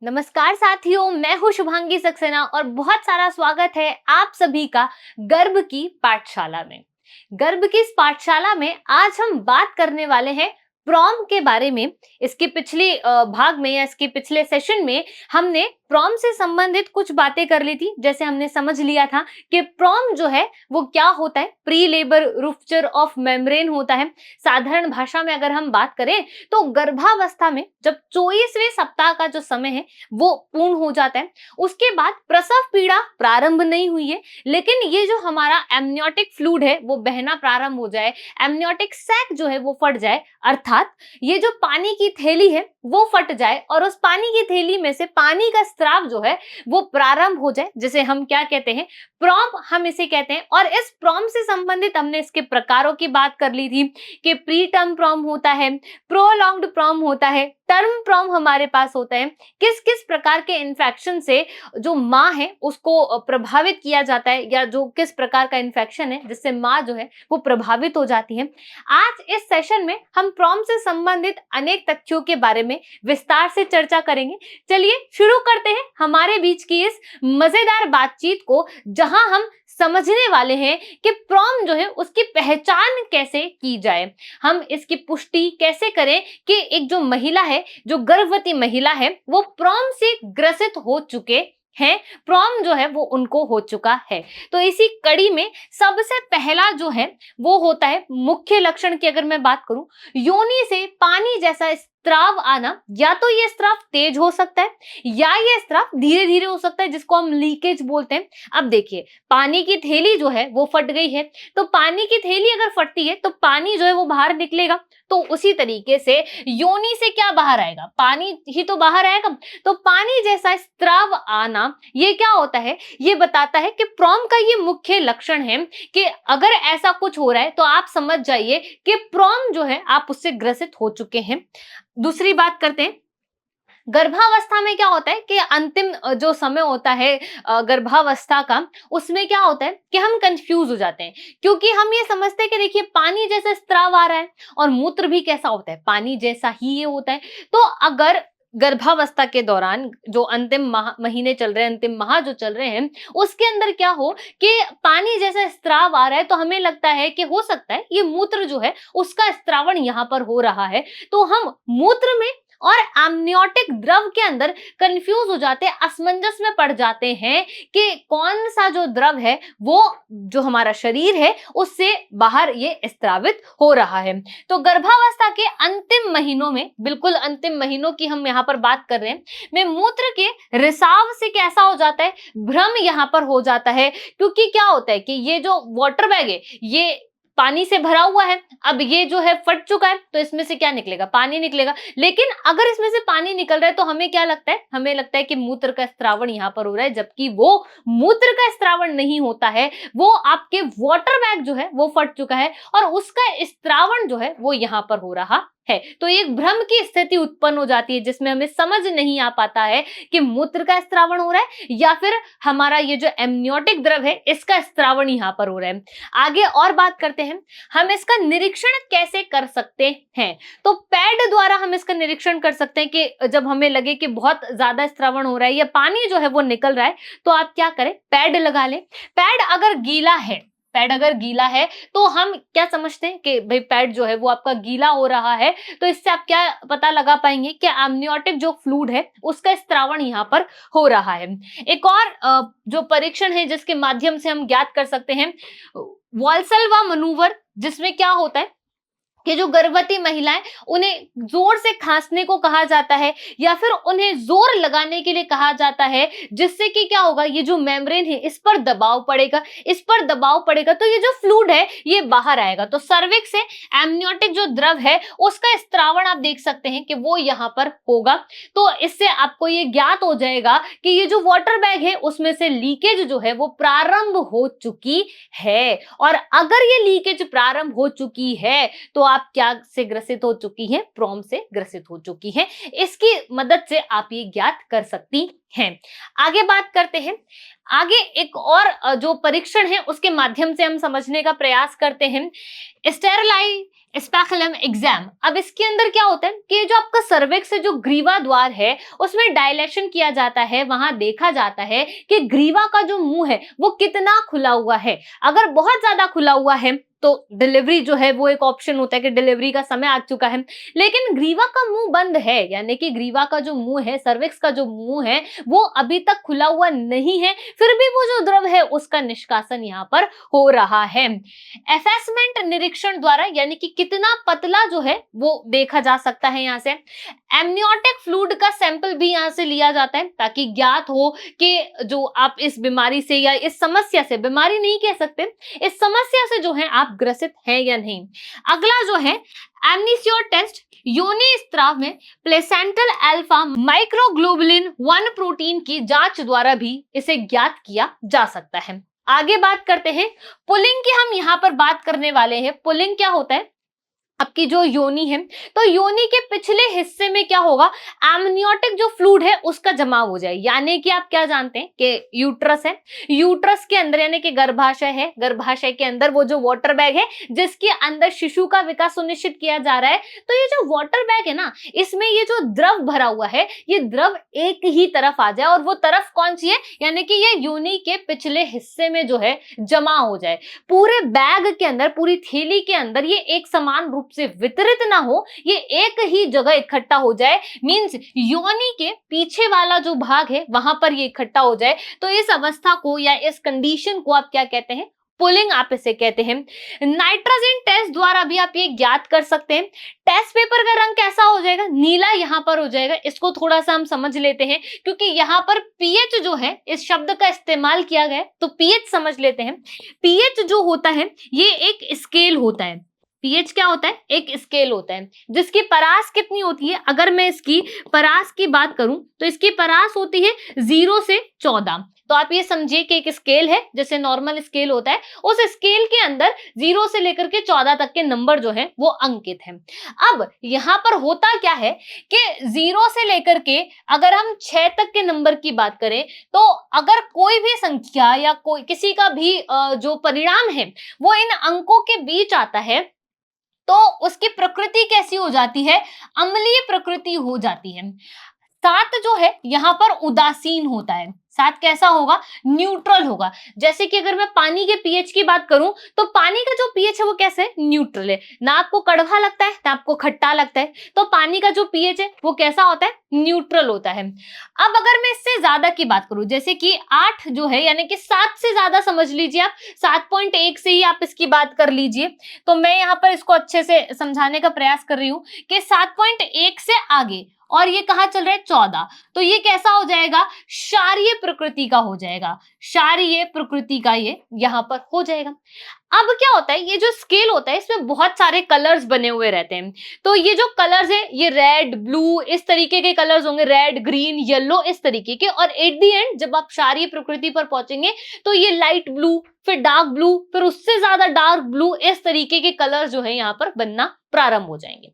नमस्कार साथियों, मैं हूं शुभांगी सक्सेना और बहुत सारा स्वागत है आप सभी का गर्भ की पाठशाला में। गर्भ की इस पाठशाला में आज हम बात करने वाले हैं प्रॉम के बारे में। इसके पिछले भाग में या इसके पिछले सेशन में हमने प्रॉम से संबंधित कुछ बातें कर ली थी। जैसे हमने समझ लिया था कि प्रॉम जो है वो क्या होता है, प्री लेबर रूफ्चर ऑफ मेम्ब्रेन होता है। साधारण भाषा में अगर हम बात करें तो गर्भावस्था में जब 24वें सप्ताह का जो समय है वो पूर्ण हो जाता है, उसके बाद प्रसव पीड़ा प्रारंभ नहीं हुई है, लेकिन ये जो हमारा एमनियोटिक फ्लूइड है वो बहना प्रारंभ हो जाए, एमनियोटिक सैक जो है वो फट जाए, अर्थात ये जो पानी की थैली है वो फट जाए और उस पानी की थैली में से पानी का स्त्राव जो है वो प्रारंभ हो जाए, जिसे हम क्या कहते हैं, प्रॉम हम इसे कहते हैं। और इस प्रॉम से संबंधित हमने इसके प्रकारों की बात कर ली थी कि प्री टर्म प्रॉम होता है, प्रोलॉन्ग्ड प्रॉम होता है, टर्म प्रॉम हमारे पास होता है। किस किस प्रकार के इन्फेक्शन से जो माँ है उसको प्रभावित किया जाता है, या जो किस प्रकार का इन्फेक्शन है जिससे माँ जो है वो प्रभावित हो जाती है। आज इस सेशन में हम प्रॉम से संबंधित अनेक तथ्यों के बारे में विस्तार से चर्चा करेंगे। चलिए शुरू करते हैं हमारे बीच की इस मजेदार बातचीत को, जहां हम समझने वाले हैं कि प्रॉम जो है उसकी पहचान कैसे की जाए, हम इसकी पुष्टि कैसे करें कि एक जो महिला है, जो गर्भवती महिला है, वो प्रॉम से ग्रसित हो चुके हैं, प्रॉम जो है वो उनको हो चुका है। तो इसी कड़ी में सबसे पहला जो है वो होता है मुख्य लक्षण की अगर मैं बात करूं, योनि से पानी जैसा स्त्राव आना। या तो ये स्त्राव तेज हो सकता है या ये स्त्राव धीरे धीरे हो सकता है, जिसको हम लीकेज बोलते हैं। अब देखिए, पानी की थैली जो है वो फट गई है, तो पानी की थैली अगर फटती है तो पानी जो है वो बाहर निकलेगा। तो उसी तरीके से योनि से क्या बाहर आएगा, पानी ही तो बाहर आएगा। तो पानी जैसा स्त्राव आना ये क्या होता है, ये बताता है कि प्रॉम का ये मुख्य लक्षण है कि अगर ऐसा कुछ हो रहा है तो आप समझ जाइए कि प्रॉम जो है आप उससे ग्रसित हो चुके हैं। दूसरी बात करते हैं, गर्भावस्था में क्या होता है कि अंतिम जो समय होता है गर्भावस्था का, उसमें क्या होता है कि हम कंफ्यूज हो जाते हैं, क्योंकि हम ये समझते हैं कि देखिए पानी जैसा स्त्राव आ रहा है और मूत्र भी कैसा होता है, पानी जैसा ही ये होता है। तो अगर गर्भावस्था के दौरान जो अंतिम महीने चल रहे हैं, अंतिम माह जो चल रहे हैं, उसके अंदर क्या हो कि पानी जैसा स्त्राव आ रहा है, तो हमें लगता है कि हो सकता है ये मूत्र जो है उसका स्त्रावण यहाँ पर हो रहा है। तो हम मूत्र में और एमनियोटिक द्रव के अंदर कंफ्यूज हो जाते हैं, असमंजस में पड़ जाते हैं कि कौन सा जो द्रव है वो जो हमारा शरीर है उससे बाहर ये स्त्रावित हो रहा है। तो गर्भावस्था के अंतिम महीनों में, बिल्कुल अंतिम महीनों की हम यहाँ पर बात कर रहे हैं, में मूत्र के रिसाव से कैसा हो जाता है, भ्रम यहाँ पर हो जाता है। क्योंकि क्या होता है कि ये जो वाटर बैग है ये पानी से भरा हुआ है, अब ये जो है फट चुका है, तो इसमें से क्या निकलेगा, पानी निकलेगा। लेकिन अगर इसमें से पानी निकल रहा है तो हमें क्या लगता है, हमें लगता है कि मूत्र का स्त्रावण यहाँ पर हो रहा है, जबकि वो मूत्र का स्त्रावण नहीं होता है, वो आपके वाटर बैग जो है वो फट चुका है और उसका स्त्रावण जो है वो यहाँ पर हो रहा है। तो एक भ्रम की स्थिति उत्पन्न हो जाती है, जिसमें हमें समझ नहीं आ पाता है कि मूत्र का स्त्रावण हो रहा है या फिर हमारा ये जो एमनियोटिक द्रव है इसका स्त्रावण यहाँ पर हो रहा है। आगे और बात करते हैं, हम इसका निरीक्षण कैसे कर सकते हैं। तो पैड द्वारा हम इसका निरीक्षण कर सकते हैं कि जब हमें लगे कि बहुत ज्यादा स्त्रावण हो रहा है या पानी जो है वो निकल रहा है, तो आप क्या करें, पैड लगा लें। पैड अगर गीला है, पैड अगर गीला है तो हम क्या समझते हैं कि भाई पैड जो है वो आपका गीला हो रहा है, तो इससे आप क्या पता लगा पाएंगे कि एमनियोटिक जो फ्लूइड है उसका स्त्रावण यहाँ पर हो रहा है। एक और जो परीक्षण है जिसके माध्यम से हम ज्ञात कर सकते हैं, वॉल्सलवा मनूवर, जिसमें क्या होता है कि जो गर्भवती महिलाएं, उन्हें जोर से खांसने को कहा जाता है या फिर उन्हें जोर लगाने के लिए कहा जाता है, जिससे कि क्या होगा, ये जो मेम्ब्रेन है इस पर दबाव पड़ेगा, इस पर दबाव पड़ेगा तो ये जो फ्लूइड है ये बाहर आएगा। तो सर्विक्स से एमनियोटिक जो द्रव है उसका स्त्रावण आप देख सकते हैं कि वो यहाँ पर होगा। तो इससे आपको ये ज्ञात हो जाएगा कि ये जो वाटर बैग है उसमें से लीकेज जो है वो प्रारंभ हो चुकी है। और अगर ये लीकेज प्रारंभ हो चुकी है तो आप क्या से ग्रसित हो चुकी हैं? प्रोम से ग्रसित हो चुकी हैं। इसकी मदद से आप ये ज्ञात कर सकती हैं। आगे बात करते हैं। आगे एक और जो परीक्षण है उसके माध्यम से हम समझने का प्रयास करते हैं, स्टेरिलाई स्पेकुलम एग्जाम। अब इसके अंदर क्या होता है कि जो आपका सर्विक्स से जो ग्रीवा द्वार है उसमें डायलेशन किया जाता है। वहां देखा जाता है कि ग्रीवा का जो मुंह है वो कितना खुला हुआ है। अगर बहुत ज्यादा खुला हुआ है तो डिलीवरी जो है वो एक ऑप्शन होता है कि डिलीवरी का समय आ चुका है। लेकिन ग्रीवा का मुंह बंद है, यानी कि ग्रीवा का जो मुंह है, सर्विक्स का जो मुंह है वो अभी तक खुला हुआ नहीं है, फिर भी वो जो द्रव है उसका निष्कासन यहाँ पर हो रहा है। एसेसमेंट निरीक्षण द्वारा, यानी कि कितना पतला जो है वो देखा जा सकता है यहाँ से। एमनियोटिक फ्लूइड का सैंपल भी यहाँ से लिया जाता है ताकि ज्ञात हो कि जो आप इस बीमारी से या इस समस्या से, बीमारी नहीं कह सकते, इस समस्या से जो है आप ग्रसित हैं या नहीं। अगला जो है एमनीसियोर टेस्ट, योनि स्त्राव में प्लेसेंटल अल्फा माइक्रोग्लोबुलिन 1 प्रोटीन की जांच द्वारा भी इसे ज्ञात किया जा सकता है। आगे बात करते हैं पुलिंग की। हम यहाँ पर बात करने वाले हैं पुलिंग क्या होता है। आपकी जो योनि है तो योनि के पिछले हिस्से में क्या होगा, एमनियोटिक जो फ्लूइड है उसका जमाव हो जाए। यानी कि आप क्या जानते हैं कि यूट्रस है, यूट्रस के अंदर यानी कि गर्भाशय है, गर्भाशय के अंदर वो जो वाटर बैग है जिसके अंदर शिशु का विकास सुनिश्चित किया जा रहा है। तो ये जो वाटर बैग है ना, इसमें ये जो द्रव भरा हुआ है ये द्रव एक ही तरफ आ जाए, और वो तरफ कौन सी है, यानी कि ये योनि के पिछले हिस्से में जो है जमा हो जाए। पूरे बैग के अंदर, पूरी थैली के अंदर ये एक समान रूप से वितरित ना हो, ये एक ही जगह इकट्ठा हो जाए। मींस योनि के पीछे वाला जो भाग है वहां पर ये इकट्ठा हो जाए। तो इस अवस्था को या इस कंडीशन को आप क्या कहते हैं, पुलिंग आप इसे कहते हैं। नाइट्रोजन टेस्ट द्वारा भी आप ये ज्ञात कर सकते हैं। टेस्ट पेपर का रंग कैसा हो जाएगा, नीला यहां पर हो जाएगा। इसको थोड़ा सा हम समझ लेते हैं क्योंकि यहां पर पीएच जो है इस शब्द का इस्तेमाल किया गया है, तो पीएच समझ लेते हैं। पीएच जो होता है ये एक स्केल होता है। पीएच क्या होता है, एक स्केल होता है जिसकी परास कितनी होती है। अगर मैं इसकी परास की बात करूं तो इसकी परास होती है 0 से 14। तो आप ये समझिए कि एक स्केल है जैसे नॉर्मल स्केल होता है, उस स्केल के अंदर 0 से लेकर के 14 तक के नंबर जो है वो अंकित है। अब यहाँ पर होता क्या है कि 0 से लेकर के अगर हम 6 तक के नंबर की बात करें तो अगर कोई भी संख्या या कोई किसी का भी जो परिणाम है वो इन अंकों के बीच आता है तो उसकी प्रकृति कैसी हो जाती है, अम्लीय प्रकृति हो जाती है। 7 जो है यहाँ पर उदासीन होता है। 7 कैसा होगा, न्यूट्रल होगा। जैसे कि अगर मैं पानी के पीएच की बात करूं तो पानी का जो पीएच है वो कैसे है, न्यूट्रल है। ना आपको कड़वा लगता है ना आपको खट्टा लगता है, तो पानी का जो पीएच है वो कैसा होता है, न्यूट्रल होता है। अब अगर मैं इससे ज्यादा की बात करूं जैसे कि 8 जो है, यानी कि 7 से ज्यादा समझ लीजिए आप, 7.1 से ही आप इसकी बात कर लीजिए। तो मैं यहाँ पर इसको अच्छे से समझाने का प्रयास कर रही हूँ कि 7.1 से आगे और ये कहाँ चल रहा है 14, तो ये कैसा हो जाएगा, क्षारीय प्रकृति का हो जाएगा। क्षारीय प्रकृति का ये यहाँ पर हो जाएगा। अब क्या होता है, ये जो स्केल होता है इसमें बहुत सारे कलर्स बने हुए रहते हैं। तो ये जो कलर्स है ये रेड, ब्लू, इस तरीके के कलर्स होंगे, रेड, ग्रीन, येलो, इस तरीके के। और एट दी एंड जब आप क्षारीय प्रकृति पर पहुंचेंगे तो ये लाइट ब्लू, फिर डार्क ब्लू, फिर उससे ज्यादा डार्क ब्लू, इस तरीके के कलर जो है यहाँ पर बनना प्रारंभ हो जाएंगे।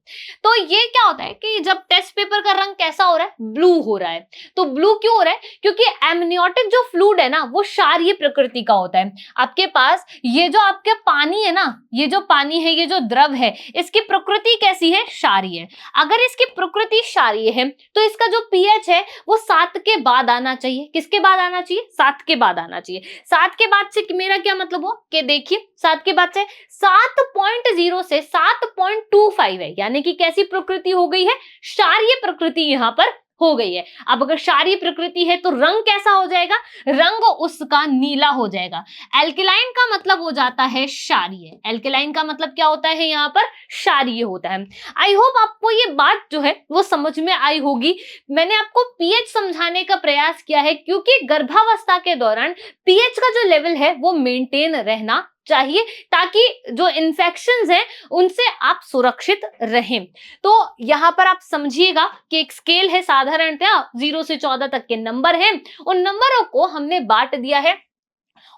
तो ये क्या होता है कि जब टेस्ट पेपर का रंग कैसा हो रहा है, ब्लू हो रहा है। तो ब्लू क्यों हो रहा है, क्योंकि एमनियोटिक जो फ्लूइड है ना वो क्षारीय प्रकृति का होता है। आपके पास ये जो आपके पानी है ना, ये जो पानी है, ये जो द्रव है, इसकी प्रकृति कैसी है, क्षारीय है। अगर इसकी प्रकृति क्षारीय है तो इसका जो पीएच है वो 7 के बाद आना चाहिए। किसके बाद आना चाहिए, 7 के बाद आना चाहिए। 7 के बाद से मेरा क्या मतलब हो कि देखिए 7 के बाद से 7.0 से 7.25 है, यानी कि कैसी प्रकृति हो गई है, क्षारीय प्रकृति यहां पर हो गई है। अब अगर क्षारीय प्रकृति है तो रंग कैसा हो जाएगा, रंग उसका नीला हो जाएगा। एल्केलाइन का मतलब हो जाता है क्षारीय। एल्केलाइन का मतलब क्या होता है, यहाँ पर क्षारीय होता है। आई होप आपको ये बात जो है वो समझ में आई होगी। मैंने आपको पीएच समझाने का प्रयास किया है क्योंकि गर्भावस्था के दौरान पीएच का जो लेवल है वो मेंटेन रहना चाहिए ताकि जो इन्फेक्शंस हैं उनसे आप सुरक्षित रहें। तो यहाँ पर आप समझिएगा कि एक स्केल है, साधारणतः 0 से 14 तक के नंबर हैं। उन नंबरों को हमने बांट दिया है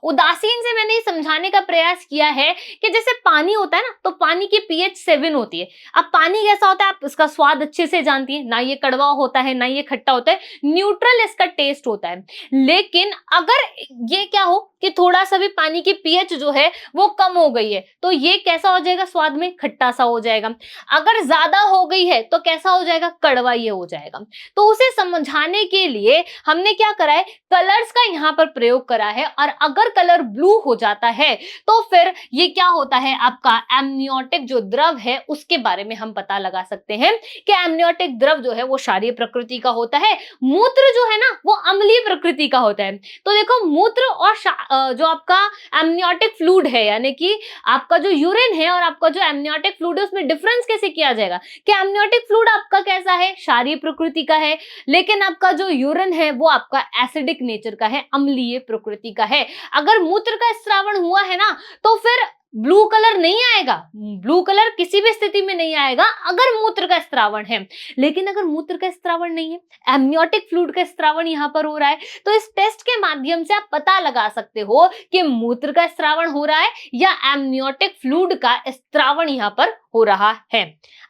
उदासीन से मैंने ये समझाने का प्रयास किया है कि जैसे पानी होता है ना, तो पानी की पीएच 7 होती है। अब पानी कैसा होता है, आप इसका स्वाद अच्छे से जानती है, ना ये कड़वा होता है ना ये खट्टा होता है, न्यूट्रल इसका टेस्ट होता है। लेकिन अगर ये क्या हो कि थोड़ा सा भी पानी की पीएच जो है वो कम हो गई है, तो ये कैसा हो जाएगा, स्वाद में खट्टा सा हो जाएगा। अगर ज्यादा हो गई है तो कैसा हो जाएगा, कड़वा ये हो जाएगा। तो उसे समझाने के लिए हमने क्या करा है, कलर्स का यहाँ पर प्रयोग करा है। और अगर कलर ब्लू हो जाता है तो फिर ये क्या होता है, आपका एमनियोटिक जो द्रव है उसके बारे में हम पता लगा सकते हैं कि एमनियोटिक द्रव जो है वो क्षारीय प्रकृति का होता है, मूत्र जो है ना वो अम्लीय प्रकृति का होता है। तो देखो, मूत्र और जो आपका एमनियोटिक फ्लूइड है, यानी कि आपका जो यूरिन है और आपका जो एमनियोटिक फ्लूइड है, उसमें डिफरेंस कैसे किया जाएगा कि एमनियोटिक फ्लूइड आपका कैसा है, क्षारीय प्रकृति का है, लेकिन आपका जो यूरिन है वो आपका एसिडिक नेचर का है, अम्लीय प्रकृति का है। अगर मूत्र का स्रावण हुआ है ना, तो फिर ब्लू कलर नहीं आएगा, ब्लू कलर किसी भी स्थिति में नहीं आएगा अगर मूत्र का स्रावण है। लेकिन अगर मूत्र का स्रावण नहीं है, एमनियोटिक फ्लूइड का स्रावण यहां पर हो रहा है, तो इस टेस्ट के माध्यम से आप पता लगा सकते हो कि मूत्र का स्रावण हो रहा है या एमनियोटिक फ्लूइड का स्रावण यहां पर हो रहा है।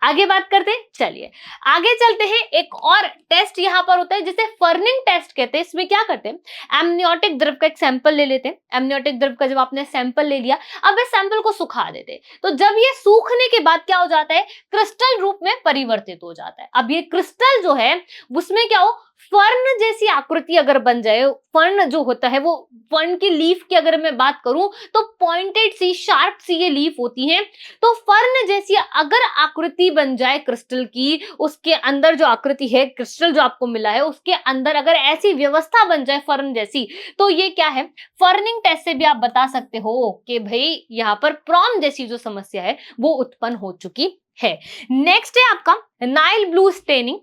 आगे बात करते हैं, चलिए आगे चलते हैं। एक और टेस्ट यहां पर होता है जिसे फर्निंग टेस्ट कहते हैं। इसमें क्या करते हैं, एमनियोटिक द्रव का एक सैंपल ले लेते हैं। एमनियोटिक द्रव का जब आपने सैंपल ले लिया, अब इस सैंपल को सुखा देते हैं। तो जब ये सूखने के बाद क्या हो जाता है, क्रिस्टल रूप में परिवर्तित हो जाता है। अब ये क्रिस्टल जो है उसमें क्या हो, फर्न जैसी आकृति अगर बन जाए, फर्न जो होता है वो, फर्न की लीफ की अगर मैं बात करूं तो पॉइंटेड सी, शार्प सी ये लीफ होती है। तो फर्न जैसी अगर आकृति बन जाए क्रिस्टल की, उसके अंदर जो आकृति है, क्रिस्टल जो आपको मिला है उसके अंदर अगर ऐसी व्यवस्था बन जाए फर्न जैसी, तो ये क्या है, फर्निंग टेस्ट से भी आप बता सकते हो कि भाई यहाँ पर प्रॉम जैसी जो समस्या है वो उत्पन्न हो चुकी है। नेक्स्ट है आपका नाइल ब्लू स्टेनिंग।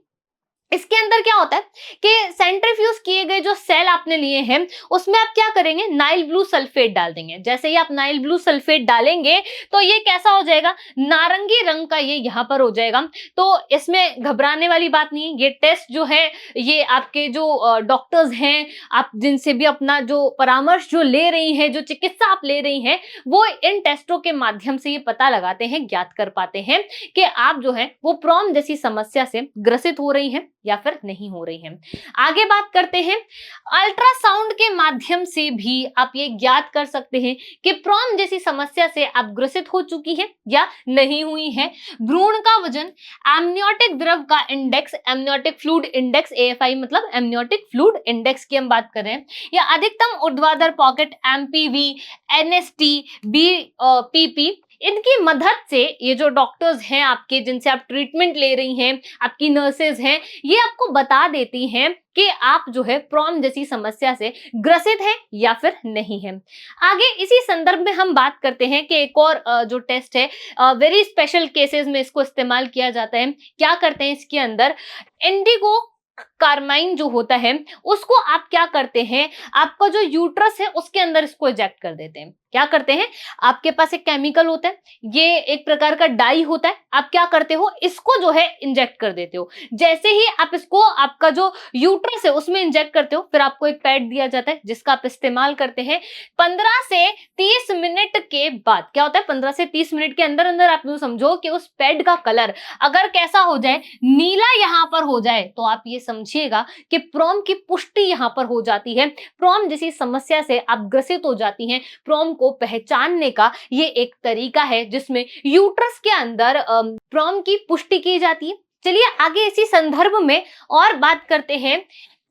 इसके अंदर क्या होता है कि सेंट्रीफ्यूज किए गए जो सेल आपने लिए हैं उसमें आप क्या करेंगे, नाइल ब्लू सल्फेट डाल देंगे। जैसे ही आप नाइल ब्लू सल्फेट डालेंगे तो ये कैसा हो जाएगा, नारंगी रंग का ये यहाँ पर हो जाएगा। तो इसमें घबराने वाली बात नहीं है। ये टेस्ट जो है ये आपके जो डॉक्टर्स हैं, आप जिनसे भी अपना जो परामर्श जो ले रही हैं, जो चिकित्सा आप ले रही हैं, वो इन टेस्टों के माध्यम से ये पता लगाते हैं, ज्ञात कर पाते हैं कि आप जो है वो प्रॉम जैसी समस्या से ग्रसित हो रही हैं या फिर नहीं हो रही हैं। आगे बात करते हैं, अल्ट्रासाउंड के माध्यम से भी आप ये ज्ञात कर सकते हैं कि प्रॉम जैसी समस्या से आप ग्रसित हो चुकी हैं या नहीं हुई हैं। भ्रूण का वजन, एमनियोटिक द्रव का index, amniotic fluid index, AFI मतलब एमनियोटिक फ्लूइड इंडेक्स की हम बात कर रहे हैं, या अधिकतम ऊर्ध्वाधर पॉकेट, एमपीवी, एनएसटी, बीपीपी, इनकी मदद से ये जो डॉक्टर्स हैं आपके, जिनसे आप ट्रीटमेंट ले रही हैं, आपकी नर्सेज हैं, ये आपको बता देती हैं कि आप जो है प्रॉम जैसी समस्या से ग्रसित हैं या फिर नहीं है। आगे इसी संदर्भ में हम बात करते हैं कि एक और जो टेस्ट है, वेरी स्पेशल केसेस में इसको इस्तेमाल किया जाता है। क्या करते हैं, इसके अंदर इंडिगो कार्माइन जो होता है उसको आप क्या करते हैं, आपका जो यूट्रस है उसके अंदर इसको इजेक्ट कर देते हैं। क्या करते हैं, आपके पास एक केमिकल होता है, ये एक प्रकार का डाई होता है, आप क्या करते हो, इसको जो है इंजेक्ट कर देते हो। जैसे ही आप इसको आपका जो यूट्रस है उसमें इंजेक्ट करते हो, फिर आपको एक पैड दिया जाता है जिसका आप इस्तेमाल करते हैं। 15 से 30 मिनट के बाद क्या होता है, 15 से 30 मिनट के अंदर अंदर आप यूं समझो कि उस पैड का कलर अगर कैसा हो जाए, नीला यहां पर हो जाए, तो आप ये समझिएगा कि प्रॉम की पुष्टि यहां पर हो जाती है। प्रॉम जैसी समस्या से आप ग्रसित हो जाती हैं। प्रॉम को पहचानने का ये एक तरीका है जिसमें यूट्रस के अंदर प्रॉम की पुष्टि की जाती है। चलिए आगे इसी संदर्भ में और बात करते हैं,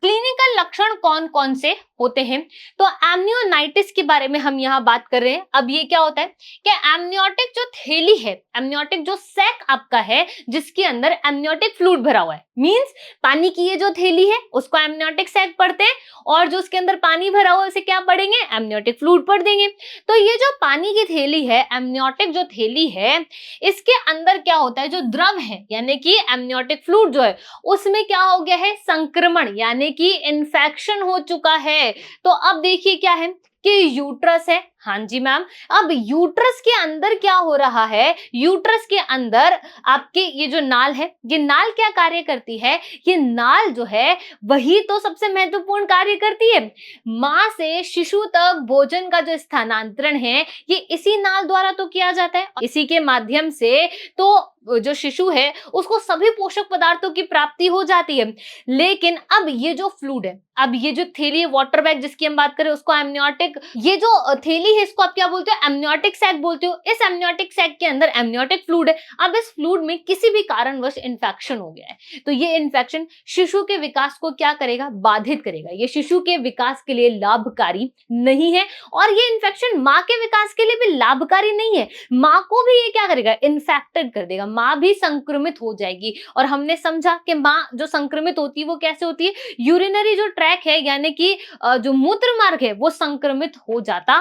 क्लिनिकल लक्षण कौन कौन से होते हैं। तो एमनियोनाइटिस के बारे में हम यहाँ बात कर रहे हैं। अब ये क्या होता है कि एमनियोटिक जो थैली है, एमनियोटिक जो सैक आपका है जिसके अंदर एमनियोटिक फ्लूइड भरा हुआ है, मींस पानी की ये जो थैली है उसको एमनियोटिक सैक पढ़ते हैं, और जो उसके अंदर पानी भरा हुआ है उसे क्या पढ़ेंगे, एमनियोटिक फ्लूइड पढ़ देंगे। तो ये जो पानी की थैली है, एमनियोटिक जो थैली है, इसके अंदर क्या होता है, जो द्रव है यानी कि एमनियोटिक फ्लूइड जो है उसमें क्या हो गया है, संक्रमण यानी कि इन्फेक्शन हो चुका है। तो अब देखिए क्या है कि यूट्रस है, हाँ जी मैम। अब यूट्रस के अंदर क्या हो रहा है, यूट्रस के अंदर आपके ये जो नाल है, ये नाल क्या कार्य करती है, ये नाल जो है वही तो सबसे महत्वपूर्ण कार्य करती है। माँ से शिशु तक भोजन का जो स्थानांतरण है ये इसी नाल द्वारा तो किया जाता है, इसी के माध्यम से तो जो शिशु है उसको सभी पोषक पदार्थों की प्राप्ति हो जाती है। लेकिन अब ये जो फ्लूइड है, अब ये जो थैली है, वाटर बैग जिसकी हम बात करें उसको एमनियोटिक, ये जो थैली है इसको आप क्या बोलते हो, एमनियोटिक सैक बोलते हो। इस एमनियोटिक सैक के अंदर एमनियोटिक फ्लूइड है। अब इस फ्लूइड में किसी भी कारणवश इन्फेक्शन हो गया है तो ये इन्फेक्शन शिशु के विकास को क्या करेगा, बाधित करेगा। ये शिशु के विकास के लिए लाभकारी नहीं है और ये इन्फेक्शन माँ के विकास के लिए भी लाभकारी नहीं है। माँ को भी ये क्या करेगा, इन्फेक्टेड कर देगा, माँ भी संक्रमित हो जाएगी। और हमने समझा कि माँ जो संक्रमित होती है वो कैसे होती है, यूरिनरी जो ट्रैक है यानी कि जो मूत्र मार्ग है वो संक्रमित हो जाता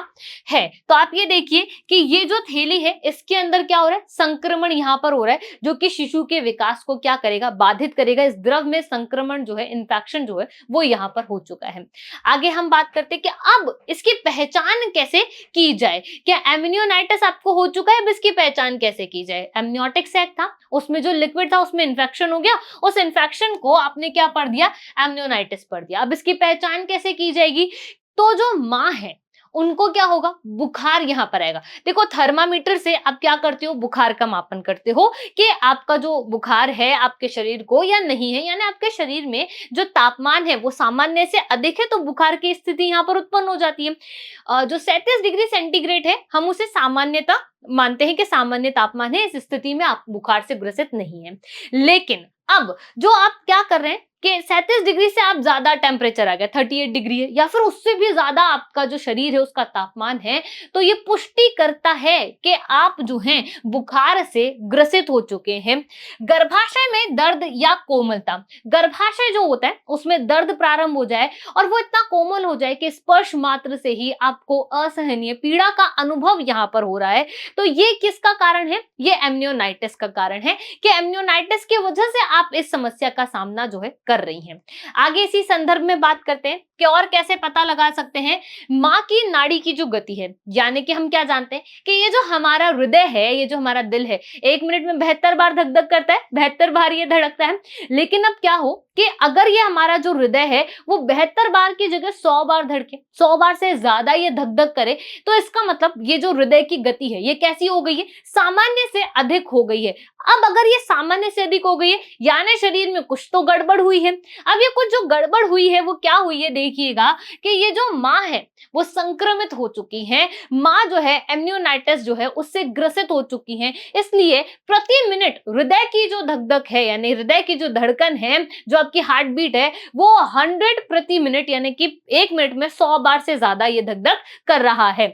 है। तो आप ये देखिए कि ये जो थैली है इसके अंदर क्या हो रहा है, संक्रमण यहाँ पर हो रहा है जो कि शिशु के विकास को क्या करेगा, बाधित करेगा। इस द्रव में संक्रमण जो है, इन्फेक्शन जो है वो यहाँ पर हो चुका है। आगे हम बात करते हैं कि अब इसकी पहचान कैसे की जाए। क्या एमनियोनाइटिस आपको हो चुका है, अब इसकी पहचान कैसे की जाए। एमनियोटिक सैक था, उसमें जो लिक्विड था उसमें इन्फेक्शन हो गया, उस इन्फेक्शन को आपने क्या पढ़ दिया, एमनियोनाइटिस पढ़ दिया। अब इसकी पहचान कैसे की जाएगी, तो जो माँ है उनको क्या होगा, बुखार यहाँ पर आएगा। देखो थर्मामीटर से आप क्या करते हो, बुखार का मापन करते हो कि आपका जो बुखार है आपके शरीर को या नहीं है, यानी आपके शरीर में जो तापमान है वो सामान्य से अधिक है तो बुखार की स्थिति यहाँ पर उत्पन्न हो जाती है। जो 37 डिग्री सेंटीग्रेड है हम उसे सामान्यता मानते हैं कि सामान्य तापमान है, इस स्थिति में आप बुखार से ग्रसित नहीं है। लेकिन अब जो आप क्या कर रहे हैं कि 37 डिग्री से आप ज्यादा टेम्परेचर आ गया, 38 डिग्री है या फिर उससे भी ज्यादा आपका जो शरीर है उसका तापमान है, तो ये पुष्टि करता है कि आप जो हैं बुखार से ग्रसित हो चुके हैं। गर्भाशय में दर्द या कोमलता, गर्भाशय जो होता है उसमें दर्द प्रारंभ हो जाए और वो इतना कोमल हो जाए कि स्पर्श मात्र से ही आपको असहनीय पीड़ा का अनुभव यहाँ पर हो रहा है, तो ये किसका कारण है, ये एमनियोनाइटिस का कारण है कि एमनियोनाइटिस की वजह से आप इस समस्या का सामना जो है कर रही हैं। आगे इसी संदर्भ में बात करते हैं कि और कैसे पता लगा सकते हैं माँ की नाड़ी की जो गति है, यानी कि हम क्या जानते हैं कि ये जो हमारा हृदय है, ये जो हमारा दिल है 1 मिनट में 72 बार धक धक करता है, 72 बार ये धड़कता है। लेकिन अब क्या हो कि अगर ये हमारा जो हृदय है वो 72 बार की जगह 100 बार धड़के, 100 बार से ज्यादा ये धक धक करे, तो इसका मतलब ये जो हृदय की गति है ये कैसी हो गई है, सामान्य से अधिक हो गई है। अब अगर ये सामान्य से अधिक हो गई है यानी शरीर में कुछ तो गड़बड़ हुई है। अब ये कुछ जो गड़बड़ हुई है वो क्या हुई है, देखिएगा कि ये जो माँ है वो संक्रमित हो चुकी है, माँ जो है एमनियोनाइटिस जो है उससे ग्रसित हो चुकी है। इसलिए प्रति मिनट हृदय की जो धक धक है यानी हृदय की जो धड़कन है, जो आपकी हार्ट बीट है वो 100 प्रति मिनट यानी कि 1 मिनट में 100 बार से ज्यादा ये धक धक कर रहा है।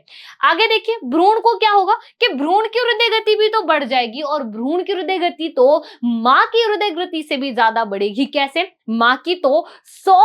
आगे देखिए भ्रूण को क्या होगा कि भ्रूण की हृदय गति भी तो बढ़ जाएगी और भ्रूण की हृदय गति तो माँ की हृदय गति से भी ज्यादा बढ़ेगी। कैसे, माँ की तो 100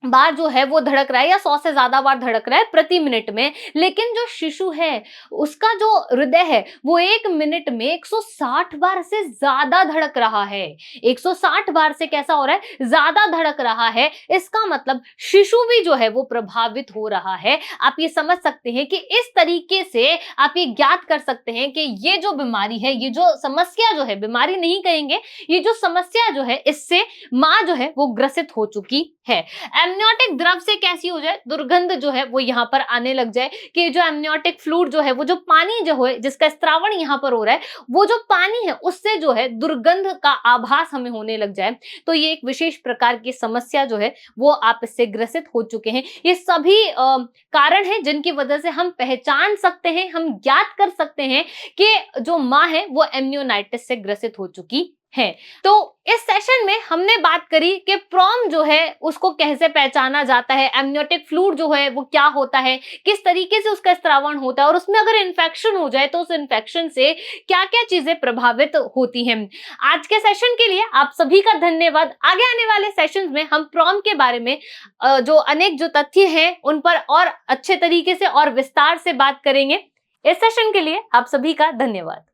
बार जो है वो धड़क रहा है या 100 से ज्यादा बार धड़क रहा है प्रति मिनट में, लेकिन जो शिशु है उसका जो हृदय है वो 1 मिनट में 160 बार से ज्यादा धड़क रहा है। 160 बार से कैसा हो रहा है, ज्यादा धड़क रहा है। इसका मतलब शिशु भी जो है वो प्रभावित हो रहा है। आप ये समझ सकते हैं कि इस तरीके से आप ये ज्ञात कर सकते हैं कि ये जो बीमारी है, ये जो समस्या जो है, बीमारी नहीं कहेंगे, ये जो समस्या जो है इससे माँ जो है वो ग्रसित हो चुकी है। एमनियोटिक द्रव से कैसी हो जाए, दुर्गंध जो है वो यहाँ पर आने लग जाए कि जो एमनियोटिक फ्लूइड जो है वो जो पानी जो है जिसका स्त्रावण यहाँ पर हो रहा है, वो जो पानी है उससे जो है दुर्गंध का आभास हमें होने लग जाए, तो ये एक विशेष प्रकार की समस्या जो है वो आप इससे ग्रसित हो चुके हैं। ये सभी कारण है जिनकी वजह से हम पहचान सकते हैं, हम ज्ञात कर सकते हैं कि जो माँ है वो एमनियोनाइटिस से ग्रसित हो चुकी है। तो इस सेशन में हमने बात करी कि प्रॉम जो है उसको कैसे पहचाना जाता है, एमनियोटिक फ्लूइड जो है वो क्या होता है, किस तरीके से उसका स्त्रावण होता है और उसमें अगर इन्फेक्शन हो जाए तो उस इन्फेक्शन से क्या क्या चीजें प्रभावित होती हैं। आज के सेशन के लिए आप सभी का धन्यवाद। आगे आने वाले सेशंस में हम प्रॉम के बारे में जो अनेक जो तथ्य हैं उन पर और अच्छे तरीके से और विस्तार से बात करेंगे। इस सेशन के लिए आप सभी का धन्यवाद।